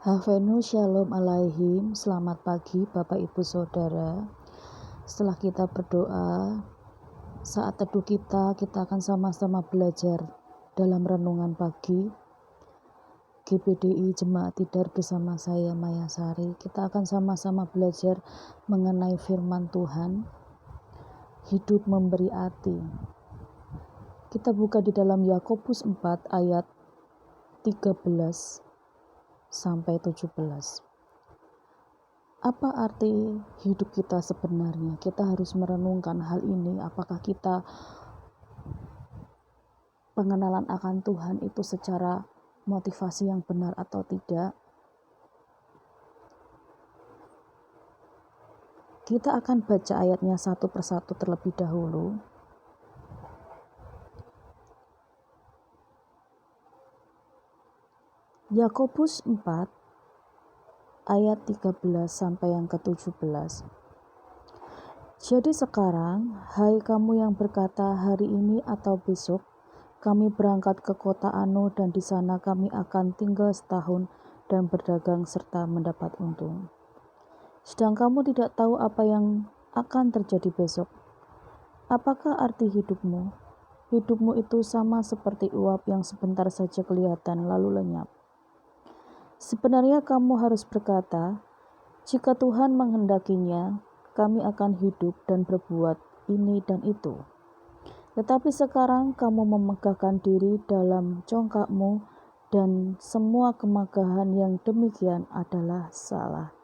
Hafenu Shalom Alaihim. Selamat pagi Bapak Ibu Saudara. Setelah kita berdoa, saat teduh kita akan sama-sama belajar dalam renungan pagi GPDI Jemaat Tidar bersama saya Maya Sari. Kita akan sama-sama belajar mengenai firman Tuhan, hidup memberi arti. Kita buka di dalam Yakobus 4 ayat 13 sampai 17. Apa arti hidup kita sebenarnya? Kita harus merenungkan hal ini. Apakah kita pengenalan akan Tuhan itu secara motivasi yang benar atau tidak? Kita akan baca ayatnya satu persatu terlebih dahulu. Yakobus 4 ayat 13 sampai yang ke-17. Jadi sekarang, hai kamu yang berkata hari ini atau besok, kami berangkat ke kota Anu dan di sana kami akan tinggal setahun dan berdagang serta mendapat untung. Sedang kamu tidak tahu apa yang akan terjadi besok. Apakah arti hidupmu? Hidupmu itu sama seperti uap yang sebentar saja kelihatan lalu lenyap. Sebenarnya kamu harus berkata, jika Tuhan menghendakinya, kami akan hidup dan berbuat ini dan itu. Tetapi sekarang kamu memegahkan diri dalam congkakmu dan semua kemegahan yang demikian adalah salah.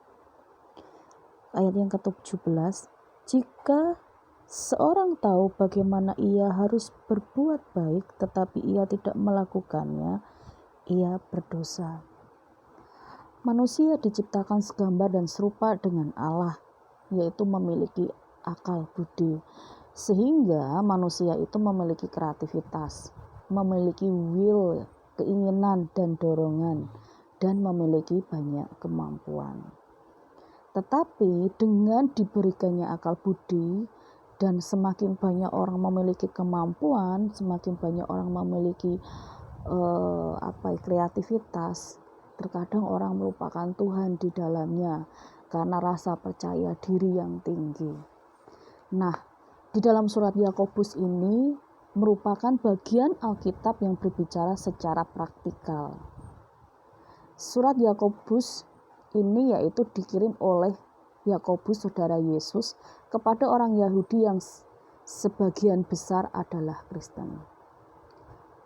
Ayat yang ke-17, jika seorang tahu bagaimana ia harus berbuat baik tetapi ia tidak melakukannya, ia berdosa. Manusia diciptakan segambar dan serupa dengan Allah, yaitu memiliki akal budi. Sehingga manusia itu memiliki kreativitas, memiliki will, keinginan dan dorongan, dan memiliki banyak kemampuan. Tetapi dengan diberikannya akal budi, dan semakin banyak orang memiliki kemampuan, semakin banyak orang memiliki kreativitas, terkadang orang melupakan Tuhan di dalamnya karena rasa percaya diri yang tinggi. Nah, di dalam surat Yakobus ini merupakan bagian Alkitab yang berbicara secara praktikal. Surat Yakobus ini yaitu dikirim oleh Yakobus saudara Yesus kepada orang Yahudi yang sebagian besar adalah Kristen.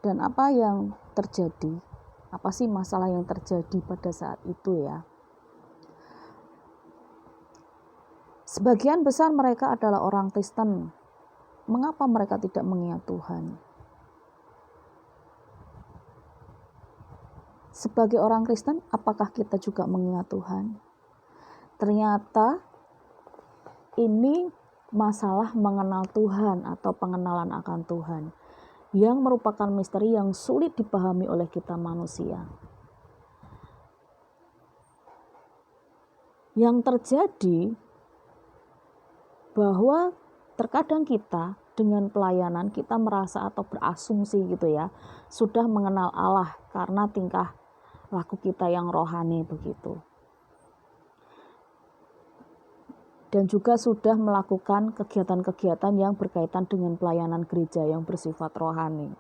Dan apa yang terjadi? Apa sih masalah yang terjadi pada saat itu ya? Sebagian besar mereka adalah orang Kristen. Mengapa mereka tidak mengingat Tuhan? Sebagai orang Kristen, apakah kita juga mengingat Tuhan? Ternyata ini masalah mengenal Tuhan atau pengenalan akan Tuhan, yang merupakan misteri yang sulit dipahami oleh kita manusia. Yang terjadi bahwa terkadang kita dengan pelayanan kita merasa atau berasumsi gitu ya, sudah mengenal Allah karena tingkah laku kita yang rohani begitu. Dan juga sudah melakukan kegiatan-kegiatan yang berkaitan dengan pelayanan gereja yang bersifat rohani.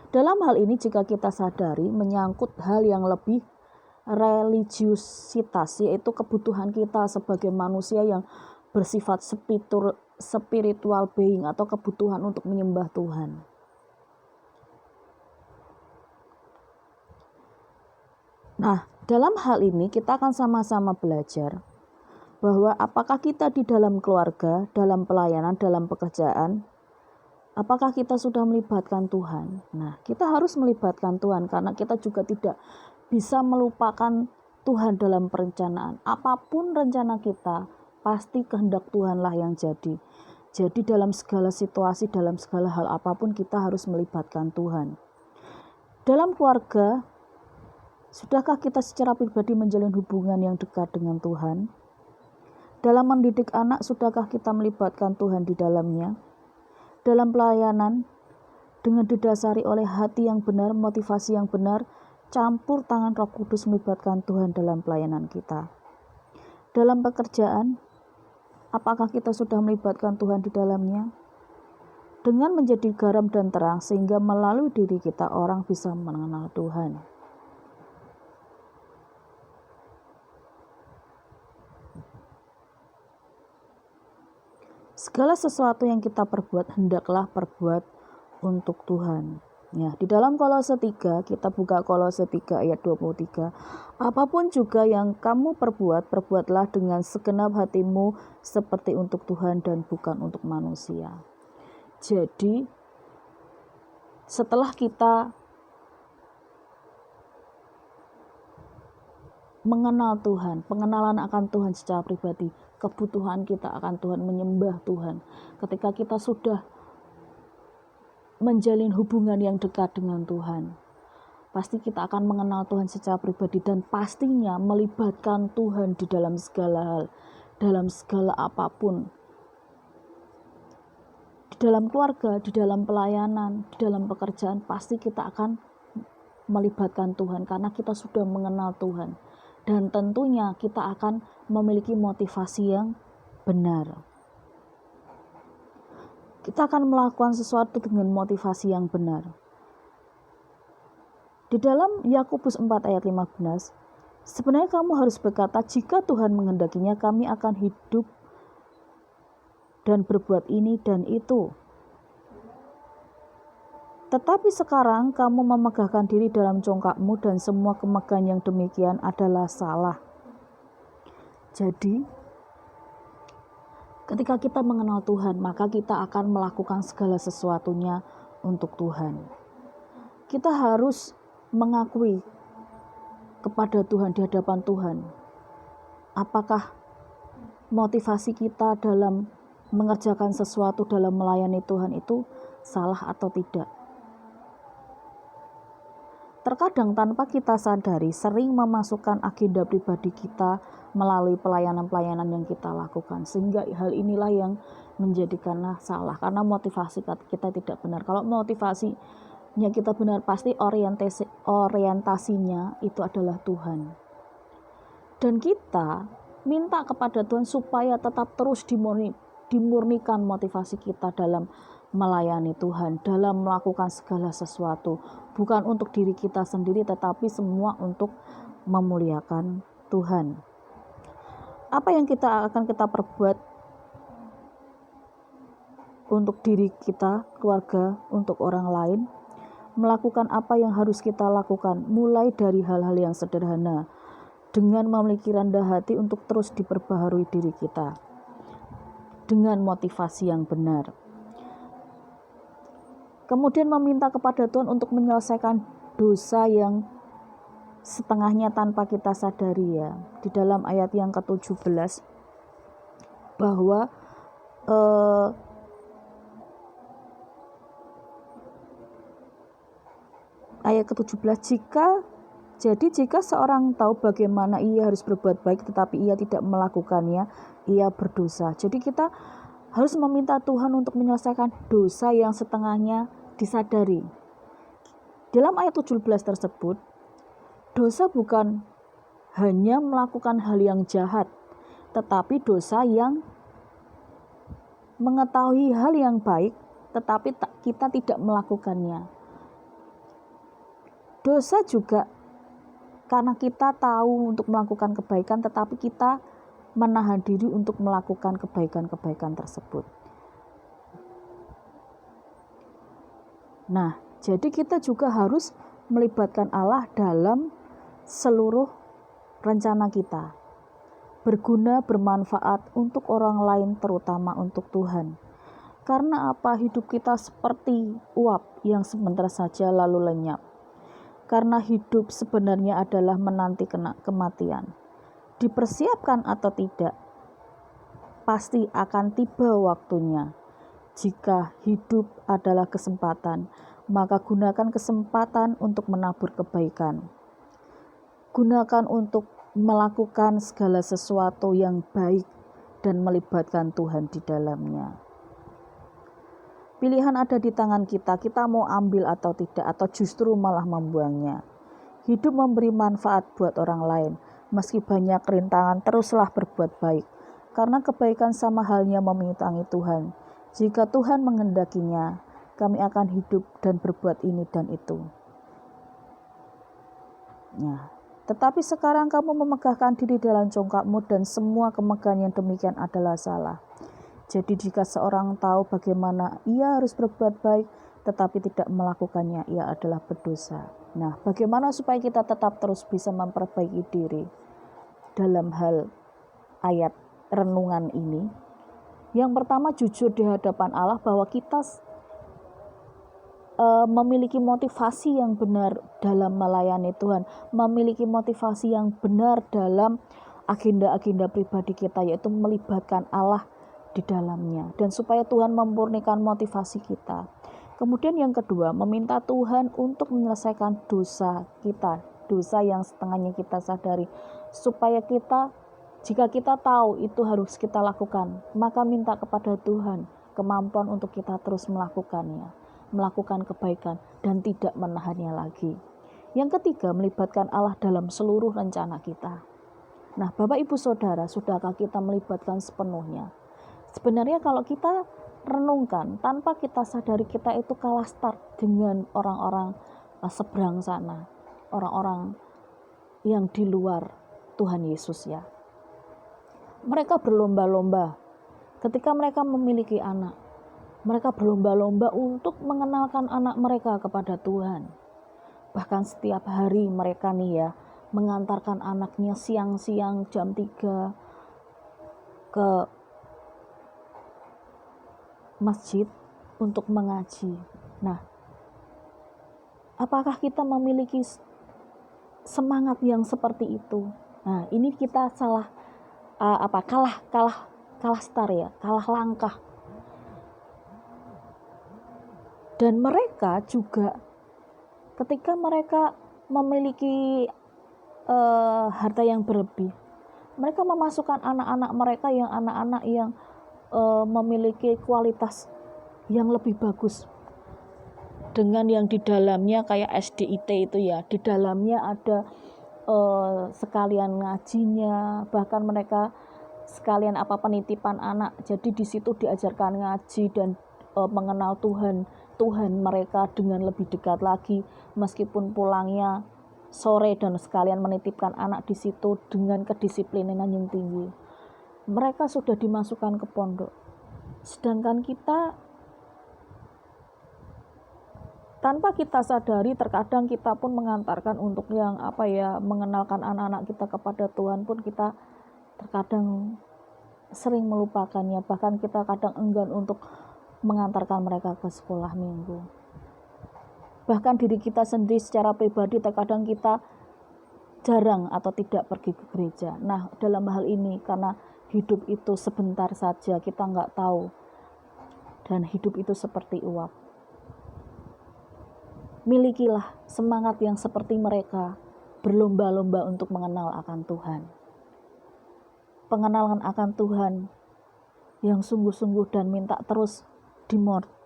Dalam hal ini jika kita sadari menyangkut hal yang lebih religiusitas, yaitu kebutuhan kita sebagai manusia yang bersifat spiritual being atau kebutuhan untuk menyembah Tuhan. Nah, dalam hal ini kita akan sama-sama belajar bahwa apakah kita di dalam keluarga, dalam pelayanan, dalam pekerjaan, apakah kita sudah melibatkan Tuhan? Nah, kita harus melibatkan Tuhan karena kita juga tidak bisa melupakan Tuhan dalam perencanaan. Apapun rencana kita, pasti kehendak Tuhanlah yang jadi. Jadi dalam segala situasi, dalam segala hal apapun kita harus melibatkan Tuhan. Dalam keluarga, sudahkah kita secara pribadi menjalin hubungan yang dekat dengan Tuhan? Dalam mendidik anak, sudahkah kita melibatkan Tuhan di dalamnya? Dalam pelayanan, dengan didasari oleh hati yang benar, motivasi yang benar, campur tangan Roh Kudus melibatkan Tuhan dalam pelayanan kita. Dalam pekerjaan, apakah kita sudah melibatkan Tuhan di dalamnya? Dengan menjadi garam dan terang, sehingga melalui diri kita orang bisa mengenal Tuhan. Segala sesuatu yang kita perbuat, hendaklah perbuat untuk Tuhan. Ya, di dalam Kolose 3, kita buka Kolose 3 ayat 23. Apapun juga yang kamu perbuat, perbuatlah dengan segenap hatimu seperti untuk Tuhan dan bukan untuk manusia. Jadi, setelah kita mengenal Tuhan, pengenalan akan Tuhan secara pribadi, kebutuhan kita akan Tuhan, menyembah Tuhan. Ketika kita sudah menjalin hubungan yang dekat dengan Tuhan, pasti kita akan mengenal Tuhan secara pribadi dan pastinya melibatkan Tuhan di dalam segala hal, dalam segala apapun. Di dalam keluarga, di dalam pelayanan, di dalam pekerjaan, pasti kita akan melibatkan Tuhan karena kita sudah mengenal Tuhan. Dan tentunya kita akan memiliki motivasi yang benar. Kita akan melakukan sesuatu dengan motivasi yang benar. Di dalam Yakobus 4 ayat 15, sebenarnya kamu harus berkata, jika Tuhan menghendakinya, kami akan hidup dan berbuat ini dan itu. Tetapi sekarang kamu memegahkan diri dalam congkakmu dan semua kemegahan yang demikian adalah salah. Jadi, ketika kita mengenal Tuhan, maka kita akan melakukan segala sesuatunya untuk Tuhan. Kita harus mengakui kepada Tuhan di hadapan Tuhan. Apakah motivasi kita dalam mengerjakan sesuatu, dalam melayani Tuhan itu salah atau tidak? Terkadang tanpa kita sadari sering memasukkan agenda pribadi kita melalui pelayanan-pelayanan yang kita lakukan, sehingga hal inilah yang menjadikannya salah karena motivasi kita tidak benar. Kalau motivasinya kita benar, pasti orientasinya itu adalah Tuhan. Dan kita minta kepada Tuhan supaya tetap terus dimurnikan motivasi kita dalam melayani Tuhan, dalam melakukan segala sesuatu, bukan untuk diri kita sendiri, tetapi semua untuk memuliakan Tuhan. Apa yang akan kita perbuat untuk diri kita, keluarga, untuk orang lain? Melakukan apa yang harus kita lakukan, mulai dari hal-hal yang sederhana, dengan memiliki rendah hati untuk terus diperbaharui diri kita, dengan motivasi yang benar. Kemudian meminta kepada Tuhan untuk menyelesaikan dosa yang setengahnya tanpa kita sadari, ya. Di dalam ayat yang ke-17 bahwa ayat ke-17, jika seorang tahu bagaimana ia harus berbuat baik tetapi ia tidak melakukannya, ia berdosa. Jadi kita harus meminta Tuhan untuk menyelesaikan dosa yang setengahnya disadari. Dalam ayat 17 tersebut, dosa bukan hanya melakukan hal yang jahat, tetapi dosa yang mengetahui hal yang baik, tetapi kita tidak melakukannya. Dosa juga karena kita tahu untuk melakukan kebaikan, tetapi kita menahan diri untuk melakukan kebaikan-kebaikan tersebut. Nah, jadi kita juga harus melibatkan Allah dalam seluruh rencana kita. Berguna, bermanfaat untuk orang lain, terutama untuk Tuhan. Karena apa? Hidup kita seperti uap yang sebentar saja lalu lenyap. Karena hidup sebenarnya adalah menanti kematian. Dipersiapkan atau tidak, pasti akan tiba waktunya. Jika hidup adalah kesempatan, maka gunakan kesempatan untuk menabur kebaikan. Gunakan untuk melakukan segala sesuatu yang baik dan melibatkan Tuhan di dalamnya. Pilihan ada di tangan kita, kita mau ambil atau tidak, atau justru malah membuangnya. Hidup memberi manfaat buat orang lain. Meski banyak rintangan, teruslah berbuat baik. Karena kebaikan sama halnya memintangi Tuhan. Jika Tuhan menghendakinya, kami akan hidup dan berbuat ini dan itu. Ya. Tetapi sekarang kamu memegahkan diri dalam congkakmu dan semua kemegahan yang demikian adalah salah. Jadi jika seorang tahu bagaimana ia harus berbuat baik, tetapi tidak melakukannya, ia adalah berdosa. Nah, bagaimana supaya kita tetap terus bisa memperbaiki diri dalam hal ayat renungan ini? Yang pertama, jujur di hadapan Allah bahwa kita memiliki motivasi yang benar dalam melayani Tuhan, memiliki motivasi yang benar dalam agenda-agenda pribadi kita, yaitu melibatkan Allah di dalamnya, dan supaya Tuhan memurnikan motivasi kita. Kemudian yang kedua, meminta Tuhan untuk menyelesaikan dosa kita, dosa yang setengahnya kita sadari, supaya kita, jika kita tahu itu harus kita lakukan, maka minta kepada Tuhan kemampuan untuk kita terus melakukannya, melakukan kebaikan dan tidak menahannya lagi. Yang ketiga, melibatkan Allah dalam seluruh rencana kita. Nah, Bapak Ibu Saudara, sudahkah kita melibatkan sepenuhnya? Sebenarnya kalau kita renungkan, tanpa kita sadari kita itu kalah start dengan orang-orang seberang sana, orang-orang yang di luar Tuhan Yesus ya. Mereka berlomba-lomba ketika mereka memiliki anak. Mereka berlomba-lomba untuk mengenalkan anak mereka kepada Tuhan. Bahkan setiap hari mereka nih ya, mengantarkan anaknya siang-siang jam 3 ke masjid untuk mengaji. Nah, apakah kita memiliki semangat yang seperti itu? Nah, ini kita kalah start ya, kalah langkah. Dan mereka juga ketika mereka memiliki harta yang berlebih, mereka memasukkan anak-anak mereka yang memiliki kualitas yang lebih bagus dengan yang di dalamnya kayak SDIT itu ya, di dalamnya ada sekalian ngajinya, bahkan mereka sekalian penitipan anak, jadi di situ diajarkan ngaji dan mengenal Tuhan mereka dengan lebih dekat lagi, meskipun pulangnya sore dan sekalian menitipkan anak di situ dengan kedisiplinan yang tinggi. Mereka sudah dimasukkan ke pondok. Sedangkan kita tanpa kita sadari, terkadang kita pun mengantarkan untuk yang mengenalkan anak-anak kita kepada Tuhan pun kita terkadang sering melupakannya. Bahkan kita kadang enggan untuk mengantarkan mereka ke sekolah minggu. Bahkan diri kita sendiri secara pribadi terkadang kita jarang atau tidak pergi ke gereja. Nah, dalam hal ini karena hidup itu sebentar saja, kita nggak tahu, dan hidup itu seperti uap. Milikilah semangat yang seperti mereka, berlomba-lomba untuk mengenal akan Tuhan. Pengenalan akan Tuhan yang sungguh-sungguh dan minta terus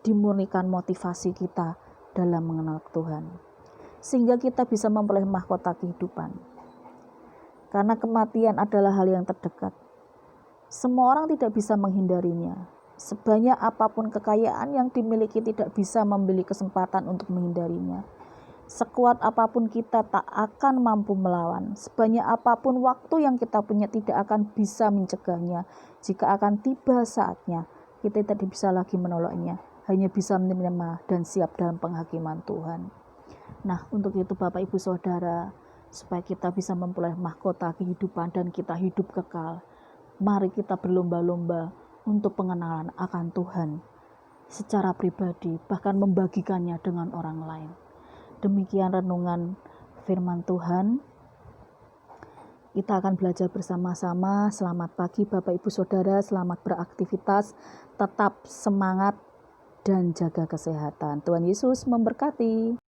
dimurnikan motivasi kita dalam mengenal Tuhan. Sehingga kita bisa memperoleh mahkota kehidupan. Karena kematian adalah hal yang terdekat. Semua orang tidak bisa menghindarinya. Sebanyak apapun kekayaan yang dimiliki tidak bisa membeli kesempatan untuk menghindarinya. Sekuat apapun kita tak akan mampu melawan. Sebanyak apapun waktu yang kita punya tidak akan bisa mencegahnya. Jika akan tiba saatnya, kita tidak bisa lagi menolaknya. Hanya bisa menerima dan siap dalam penghakiman Tuhan. Nah, untuk itu Bapak Ibu Saudara, supaya kita bisa memperoleh mahkota kehidupan dan kita hidup kekal, mari kita berlomba-lomba untuk pengenalan akan Tuhan secara pribadi, bahkan membagikannya dengan orang lain. Demikian renungan firman Tuhan. Kita akan belajar bersama-sama. Selamat pagi Bapak Ibu Saudara, selamat beraktivitas, tetap semangat dan jaga kesehatan. Tuhan Yesus memberkati.